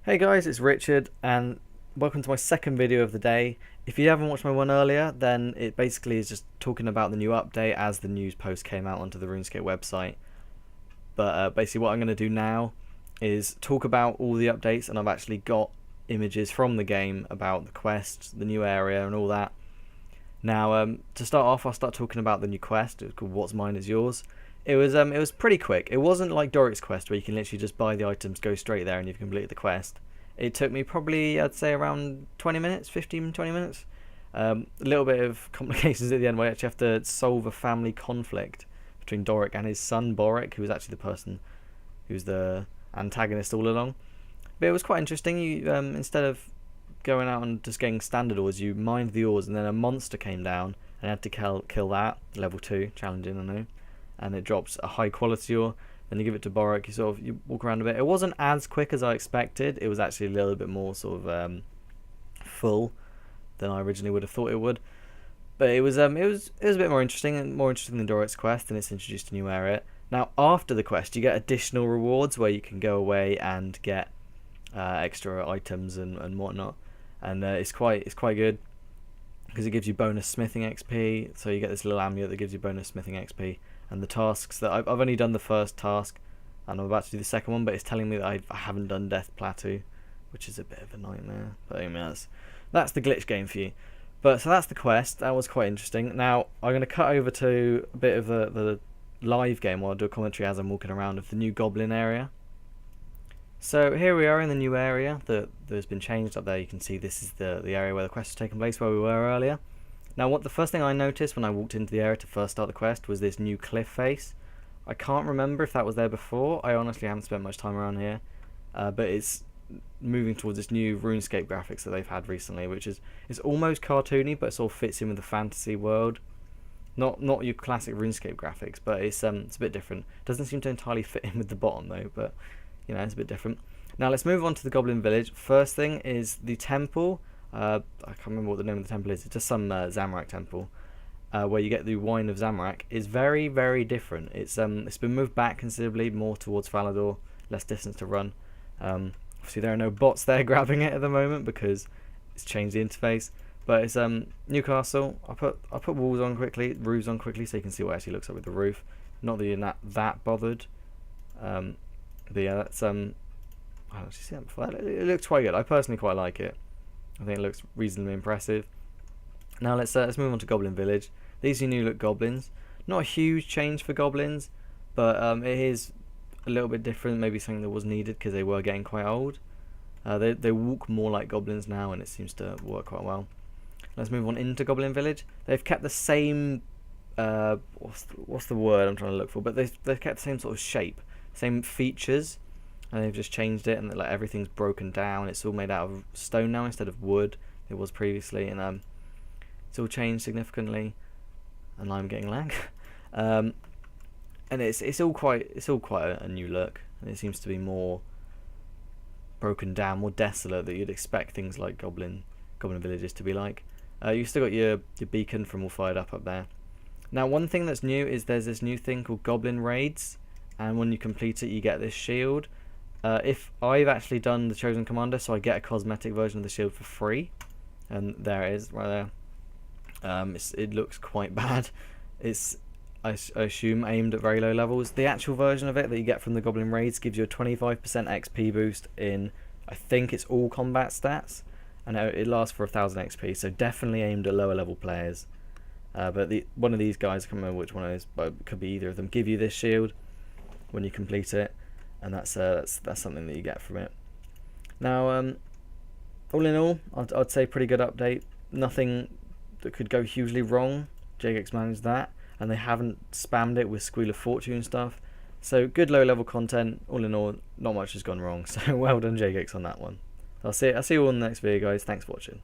Hey guys, it's Richard and welcome to my second video of the day. If you haven't watched my one earlier, then it basically is just talking about the new update as the news post came out onto the Runescape website. But basically what I'm going to do now is talk about all the updates, and I've actually got images from the game about the quest, the new area and all that. Now to start off, I'll start talking about the new quest. It's called What's Mine Is Yours. It was pretty quick. It wasn't like Doric's quest where you can literally just buy the items, go straight there and you've completed the quest. It took me probably, I'd say, around 20 minutes, 15, 20 minutes. A little bit of complications at the end where you actually have to solve a family conflict between Doric and his son Boric, who was actually the person who's the antagonist all along. But it was quite interesting. You instead of going out and just getting standard ores, you mined the ores and then a monster came down and had to kill that. Level 2, challenging, I know. And it drops a high quality ore. Then you give it to Boric, you walk around a bit. It wasn't as quick as I expected. It was actually a little bit more sort of full than I originally would have thought it would. But it was a bit more interesting than Doric's quest, and it's introduced a new area. Now after the quest, you get additional rewards where you can go away and get extra items and whatnot, and it's quite good because it gives you bonus smithing XP. So you get this little amulet that gives you bonus smithing XP. And the tasks that I've only done the first task and I'm about to do the second one, but it's telling me that I haven't done Death Plateau, which is a bit of a nightmare. But I mean, that's the glitch game for you. But so that's the quest. That was quite interesting. Now I'm going to cut over to a bit of the live game while I do a commentary as I'm walking around of the new Goblin area. So here we are in the new area that has been changed up there. You can see this is the area where the quest was taking place, where we were earlier. Now, the first thing I noticed when I walked into the area to first start the quest was this new cliff face. I can't remember if that was there before. I honestly haven't spent much time around here, but it's moving towards this new RuneScape graphics that they've had recently, which is almost cartoony, but it sort of fits in with the fantasy world. Not your classic RuneScape graphics, but it's a bit different. Doesn't seem to entirely fit in with the bottom though, but you know, it's a bit different. Now let's move on to the Goblin Village. First thing is the temple. I can't remember what the name of the temple is. It's just some Zamorak temple, where you get the wine of Zamorak. Is very, very different. It's been moved back considerably more towards Falador, less distance to run. Obviously there are no bots there grabbing it at the moment because it's changed the interface. But it's Newcastle. I put walls on quickly, roofs on quickly, so you can see what it actually looks like with the roof. Not that you're that bothered. But yeah, that's I don't actually see that before. It looks quite good. I personally quite like it. I think it looks reasonably impressive. Now let's move on to Goblin Village. These are new look goblins. Not a huge change for goblins, but it is a little bit different. Maybe something that was needed because they were getting quite old. They walk more like goblins now, and it seems to work quite well. Let's move on into Goblin Village. They've kept the same what's the word I'm trying to look for? But they've kept the same sort of shape, same features. And they've just changed it, and like everything's broken down. It's all made out of stone now instead of wood. It was previously, and it's all changed significantly. And I'm getting lag. And it's all quite a new look, and it seems to be more broken down, more desolate that you'd expect things like Goblin villages to be like. You've still got your beacon from all fired up there. Now, one thing that's new is there's this new thing called Goblin Raids, and when you complete it, you get this shield. If I've actually done the Chosen Commander, so I get a cosmetic version of the shield for free, and there it is, right there. It looks quite bad. It's, I assume, aimed at very low levels. The actual version of it that you get from the Goblin Raids gives you a 25% XP boost in, I think it's all combat stats, and it lasts for 1000 XP, so definitely aimed at lower level players. But one of these guys, I can't remember which one it is, but it could be either of them, give you this shield when you complete it. And that's something that you get from it. Now, all in all, I'd say pretty good update. Nothing that could go hugely wrong. Jagex managed that, and they haven't spammed it with Squeal of Fortune stuff. So good low-level content. All in all, not much has gone wrong. So well done, Jagex, on that one. I'll see you all in the next video, guys. Thanks for watching.